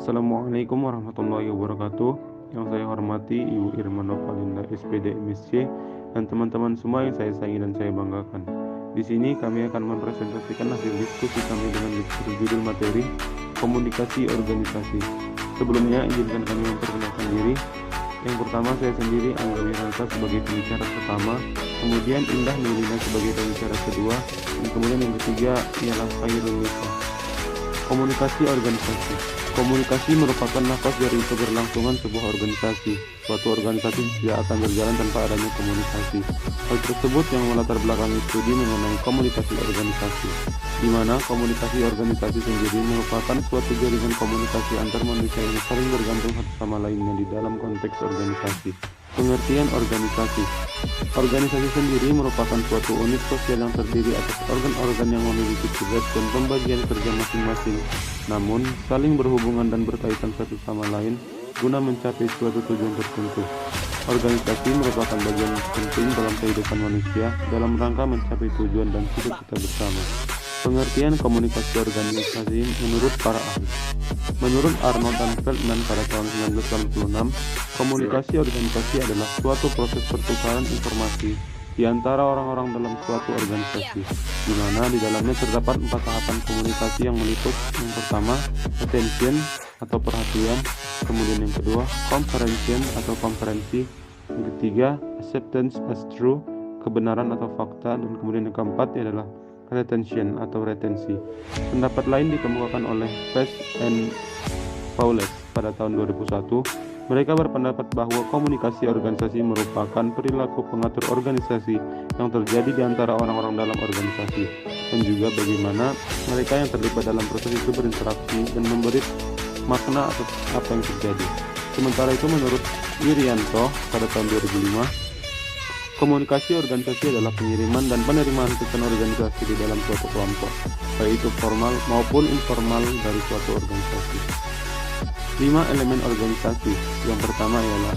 Assalamualaikum warahmatullahi wabarakatuh. Yang saya hormati Ibu Irma Novalinda SPD MSc dan teman-teman semua yang saya sayangi dan saya banggakan. Di sini kami akan mempresentasikan hasil diskusi kami dengan judul materi komunikasi organisasi. Sebelumnya izinkan kami memperkenalkan diri. Yang pertama saya sendiri Angga Wiransa sebagai pembicara pertama, kemudian Indah Nurina sebagai pembicara kedua, dan kemudian yang ketiga ialah Khairul Nisa. Komunikasi organisasi. Komunikasi merupakan nafas dari keberlangsungan sebuah organisasi. Suatu organisasi tidak akan berjalan tanpa adanya komunikasi. Hal tersebut yang melatar belakangi studi mengenai komunikasi organisasi, di mana komunikasi organisasi sendiri merupakan suatu jaringan komunikasi antar manusia yang saling bergantung satu sama lainnya di dalam konteks organisasi. Pengertian organisasi. Organisasi sendiri merupakan suatu unit sosial yang terdiri atas organ-organ yang memiliki tugas dan pembagian kerja masing-masing, namun saling berhubungan dan berkaitan satu sama lain guna mencapai suatu tujuan tertentu. Organisasi merupakan bagian penting dalam kehidupan manusia dalam rangka mencapai tujuan dan hidup kita bersama. Pengertian komunikasi organisasi menurut para ahli. Menurut Arnold dan Feldman pada tahun 1986, komunikasi organisasi adalah suatu proses pertukaran informasi di antara orang-orang dalam suatu organisasi, di mana di dalamnya terdapat 4 tahapan komunikasi yang meliputi: yang pertama, attention atau perhatian, kemudian yang kedua, comprehension atau konferensi, yang ketiga, acceptance as true, kebenaran atau fakta, dan kemudian yang keempat adalah retention atau retensi. Pendapat lain dikemukakan oleh Pest and Fowles pada tahun 2001. Mereka berpendapat bahwa komunikasi organisasi merupakan perilaku pengatur organisasi yang terjadi di antara orang-orang dalam organisasi, dan juga bagaimana mereka yang terlibat dalam proses itu berinteraksi dan memberi makna atas apa yang terjadi. Sementara itu menurut Wirianto pada tahun 2005, komunikasi organisasi adalah pengiriman dan penerimaan pesan organisasi di dalam suatu kelompok, baik itu formal maupun informal dari suatu organisasi. 5 elemen organisasi. Yang pertama ialah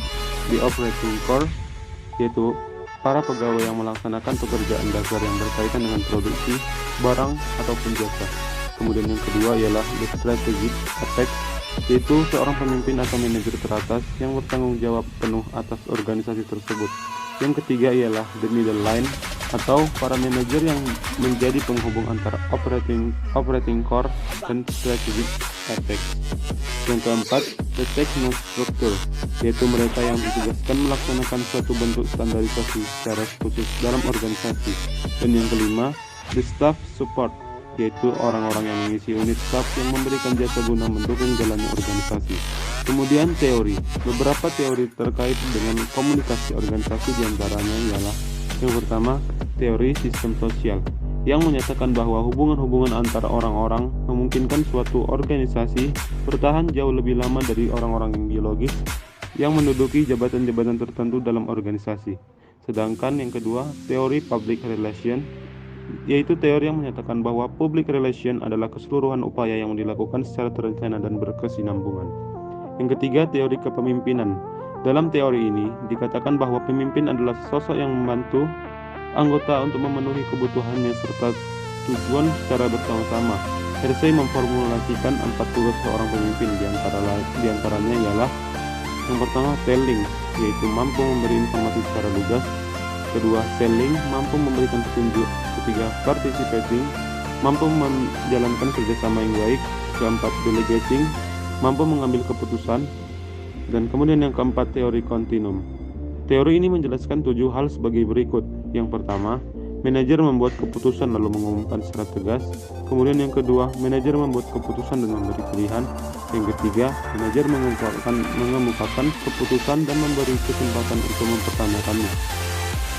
the operating core, yaitu para pegawai yang melaksanakan pekerjaan dasar yang berkaitan dengan produksi, barang, ataupun jasa. Kemudian yang kedua ialah the strategic apex, yaitu seorang pemimpin atau manajer teratas yang bertanggung jawab penuh atas organisasi tersebut. Yang ketiga ialah the middle line, atau para manajer yang menjadi penghubung antara operating core dan strategic apex. Yang keempat, the technostructure, yaitu mereka yang ditugaskan melaksanakan suatu bentuk standarisasi secara khusus dalam organisasi. Dan yang kelima, the staff support, yaitu orang-orang yang mengisi unit staff yang memberikan jasa guna mendukung jalannya organisasi. Kemudian teori. Beberapa teori terkait dengan komunikasi organisasi diantaranya ialah: yang pertama, teori sistem sosial, yang menyatakan bahwa hubungan-hubungan antara orang-orang memungkinkan suatu organisasi bertahan jauh lebih lama dari orang-orang yang biologis yang menduduki jabatan-jabatan tertentu dalam organisasi. Sedangkan yang kedua, teori public relation, yaitu teori yang menyatakan bahwa public relation adalah keseluruhan upaya yang dilakukan secara terencana dan berkesinambungan. Yang ketiga, teori kepemimpinan. Dalam teori ini dikatakan bahwa pemimpin adalah sosok yang membantu anggota untuk memenuhi kebutuhannya serta tujuan secara bersama-sama. Hersey memformulasikan 4 tugas seorang pemimpin, diantaranya ialah: yang pertama, telling, yaitu mampu memberi informasi secara lugas. Kedua, selling, mampu memberikan petunjuk. Ketiga, participating, mampu menjalankan kerjasama yang baik. Keempat, delegating, mampu mengambil keputusan. Dan kemudian yang keempat, teori kontinum. Teori ini menjelaskan 7 hal sebagai berikut. Yang pertama, manajer membuat keputusan lalu mengumumkan secara tegas. Kemudian yang kedua, manajer membuat keputusan dan memberi pilihan. Yang ketiga, manajer mengemukakan keputusan dan memberi kesempatan untuk mempertanyakannya.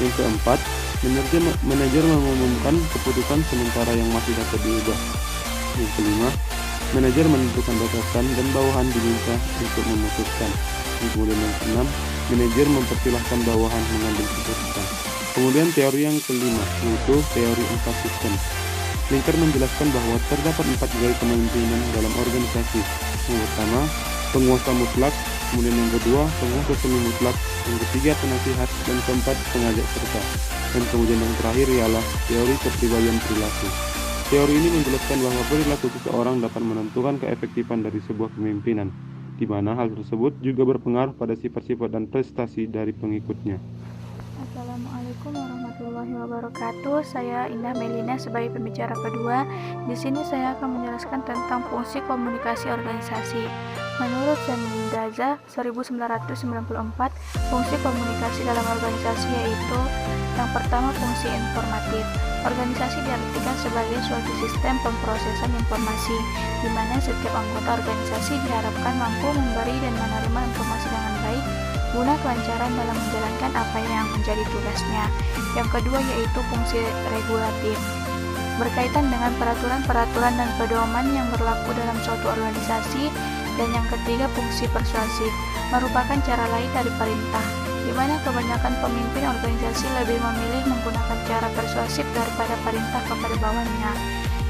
Yang keempat, manajer mengumumkan keputusan sementara yang masih dapat diubah. Yang kelima, manajer menentukan batasan dan bawahan diminta untuk memutuskan. Kemudian yang keenam, manajer mempersilahkan bawahan mengambil keputusan. Kemudian teori yang kelima, yaitu teori inconsistent. Linker menjelaskan bahwa terdapat 4 gaya kepemimpinan dalam organisasi. Yang pertama, penguasa mutlak. Kemudian yang kedua, penguasa semi mutlak. Yang ketiga, penasihat. Dan keempat, pengajak serta. Dan kemudian yang terakhir ialah teori kepribadian perilaku. Teori ini menjelaskan bahwa perilaku seseorang dapat menentukan keefektifan dari sebuah kepemimpinan, di mana hal tersebut juga berpengaruh pada sifat-sifat dan prestasi dari pengikutnya. Assalamualaikum warahmatullahi wabarakatuh. Saya Indah Melina sebagai pembicara kedua. Di sini saya akan menjelaskan tentang fungsi komunikasi organisasi. Menurut Zendaza 1994, fungsi komunikasi dalam organisasi yaitu yang pertama, fungsi informatif. Organisasi diartikan sebagai suatu sistem pemrosesan informasi, di mana setiap anggota organisasi diharapkan mampu memberi dan menerima informasi dengan baik guna kelancaran dalam menjalankan apa yang menjadi tugasnya. Yang kedua yaitu fungsi regulatif, berkaitan dengan peraturan-peraturan dan pedoman yang berlaku dalam suatu organisasi. Dan yang ketiga fungsi persuasif, merupakan cara lain dari perintah, di mana kebanyakan pemimpin organisasi lebih memilih menggunakan cara persuasif daripada perintah kepada bawahannya.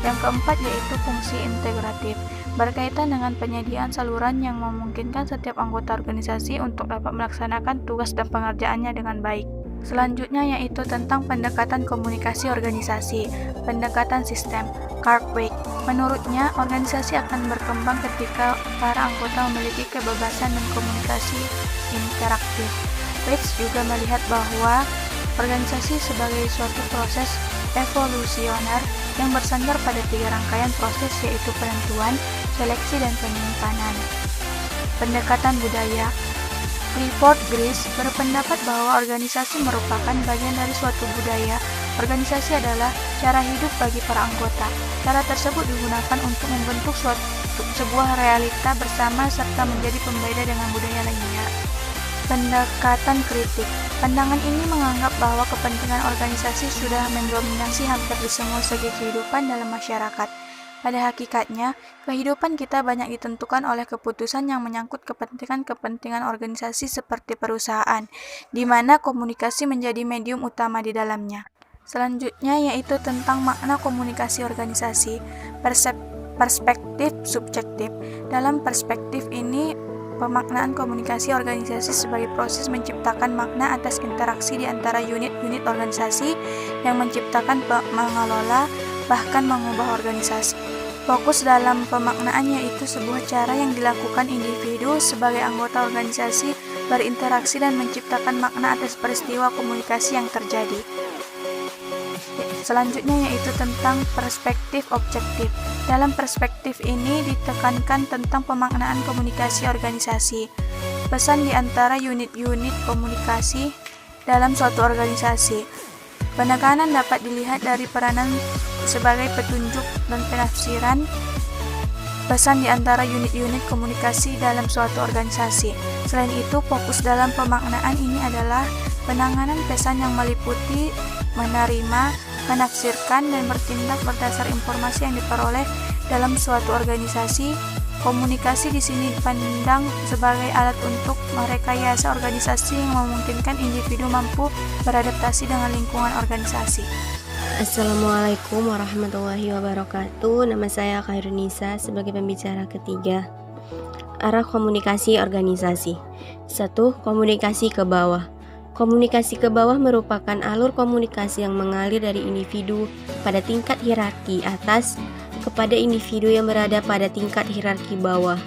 Yang keempat yaitu fungsi integratif, berkaitan dengan penyediaan saluran yang memungkinkan setiap anggota organisasi untuk dapat melaksanakan tugas dan pengerjaannya dengan baik. Selanjutnya yaitu tentang pendekatan komunikasi organisasi, pendekatan sistem, Cartwright. Menurutnya, organisasi akan berkembang ketika para anggota memiliki kebebasan dan komunikasi interaktif. Wright juga melihat bahwa organisasi sebagai suatu proses evolusioner yang bersandar pada 3 rangkaian proses yaitu penentuan, seleksi, dan penyimpanan. Pendekatan budaya, Clifford Geertz berpendapat bahwa organisasi merupakan bagian dari suatu budaya. Organisasi adalah cara hidup bagi para anggota. Cara tersebut digunakan untuk membentuk sebuah realita bersama serta menjadi pembeda dengan budaya lainnya. Pendekatan kritik. Pandangan ini menganggap bahwa kepentingan organisasi sudah mendominasi hampir di semua segi kehidupan dalam masyarakat. Pada hakikatnya, kehidupan kita banyak ditentukan oleh keputusan yang menyangkut kepentingan-kepentingan organisasi seperti perusahaan, di mana komunikasi menjadi medium utama di dalamnya. Selanjutnya yaitu tentang makna komunikasi organisasi, perspektif subjektif. Dalam perspektif ini, pemaknaan komunikasi organisasi sebagai proses menciptakan makna atas interaksi di antara unit-unit organisasi yang menciptakan, mengelola, bahkan mengubah organisasi. Fokus dalam pemaknaan yaitu sebuah cara yang dilakukan individu sebagai anggota organisasi berinteraksi dan menciptakan makna atas peristiwa komunikasi yang terjadi. Selanjutnya yaitu tentang perspektif objektif. Dalam perspektif ini ditekankan tentang pemaknaan komunikasi organisasi. Pesan di antara unit-unit komunikasi dalam suatu organisasi. Penekanan dapat dilihat dari peranan sebagai petunjuk dan penafsiran pesan di antara unit-unit komunikasi dalam suatu organisasi. Selain itu, fokus dalam pemaknaan ini adalah penanganan pesan yang meliputi menerima, menafsirkan, dan bertindak berdasar informasi yang diperoleh dalam suatu organisasi. Komunikasi di sini dipandang sebagai alat untuk merekayasa organisasi yang memungkinkan individu mampu beradaptasi dengan lingkungan organisasi. Assalamualaikum warahmatullahi wabarakatuh. Nama saya Khairunisa sebagai pembicara ketiga. Arah komunikasi organisasi. 1. Komunikasi ke bawah. Komunikasi ke bawah merupakan alur komunikasi yang mengalir dari individu pada tingkat hierarki atas kepada individu yang berada pada tingkat hierarki bawah.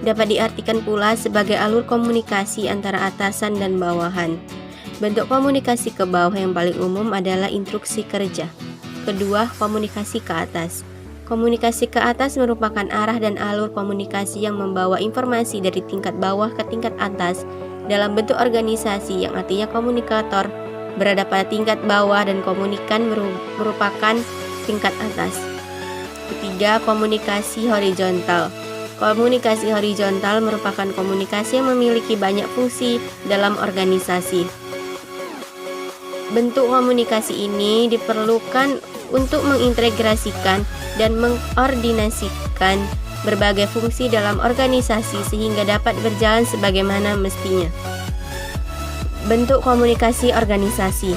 Dapat diartikan pula sebagai alur komunikasi antara atasan dan bawahan. Bentuk komunikasi ke bawah yang paling umum adalah instruksi kerja. Kedua, komunikasi ke atas. Komunikasi ke atas merupakan arah dan alur komunikasi yang membawa informasi dari tingkat bawah ke tingkat atas dalam bentuk organisasi, yang artinya komunikator berada pada tingkat bawah dan komunikan merupakan tingkat atas. Ketiga, komunikasi horizontal. Komunikasi horizontal merupakan komunikasi yang memiliki banyak fungsi dalam organisasi. Bentuk komunikasi ini diperlukan untuk mengintegrasikan dan mengkoordinasikan berbagai fungsi dalam organisasi sehingga dapat berjalan sebagaimana mestinya. Bentuk komunikasi organisasi.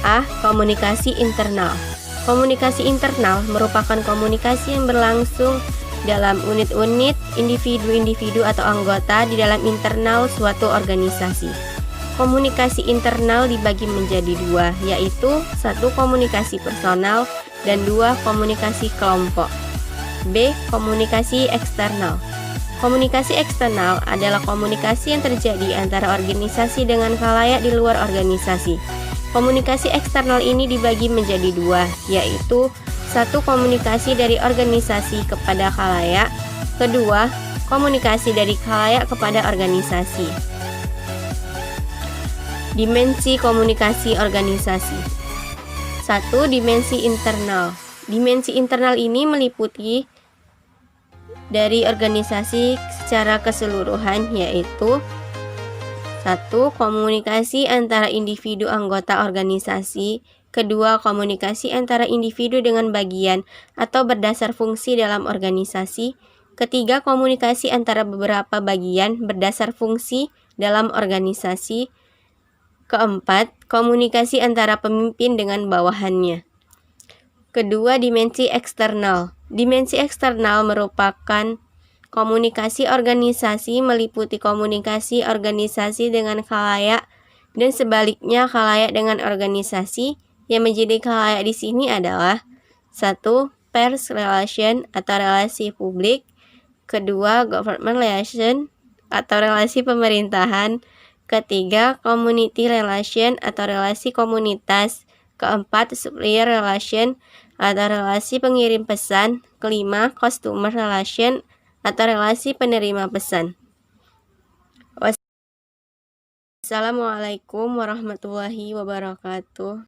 A. Komunikasi internal. Komunikasi internal merupakan komunikasi yang berlangsung dalam unit-unit, individu-individu atau anggota di dalam internal suatu organisasi. Komunikasi internal dibagi menjadi dua, yaitu 1. Komunikasi personal Dan 2. Komunikasi kelompok. B. Komunikasi eksternal. Komunikasi eksternal adalah komunikasi yang terjadi antara organisasi dengan khalayak di luar organisasi. Komunikasi eksternal ini dibagi menjadi 2, yaitu 1. Komunikasi dari organisasi kepada khalayak. 2. Komunikasi dari khalayak kepada organisasi. Dimensi komunikasi organisasi. 1. Dimensi internal. Dimensi internal ini meliputi dari organisasi secara keseluruhan, yaitu 1. Komunikasi antara individu anggota organisasi. 2. Komunikasi antara individu dengan bagian atau berdasar fungsi dalam organisasi. 3. Komunikasi antara beberapa bagian berdasar fungsi dalam organisasi. 4. Komunikasi antara pemimpin dengan bawahannya. Kedua, dimensi eksternal. Dimensi eksternal merupakan komunikasi organisasi, meliputi komunikasi organisasi dengan khalayak dan sebaliknya khalayak dengan organisasi. Yang menjadi khalayak di sini adalah 1. Pers relation atau relasi publik. 2. Government relation atau relasi pemerintahan. 3. Community relation atau relasi komunitas. 4. Supplier relation atau relasi pengirim pesan. 5. Customer relation atau relasi penerima pesan. Wassalamualaikum warahmatullahi wabarakatuh.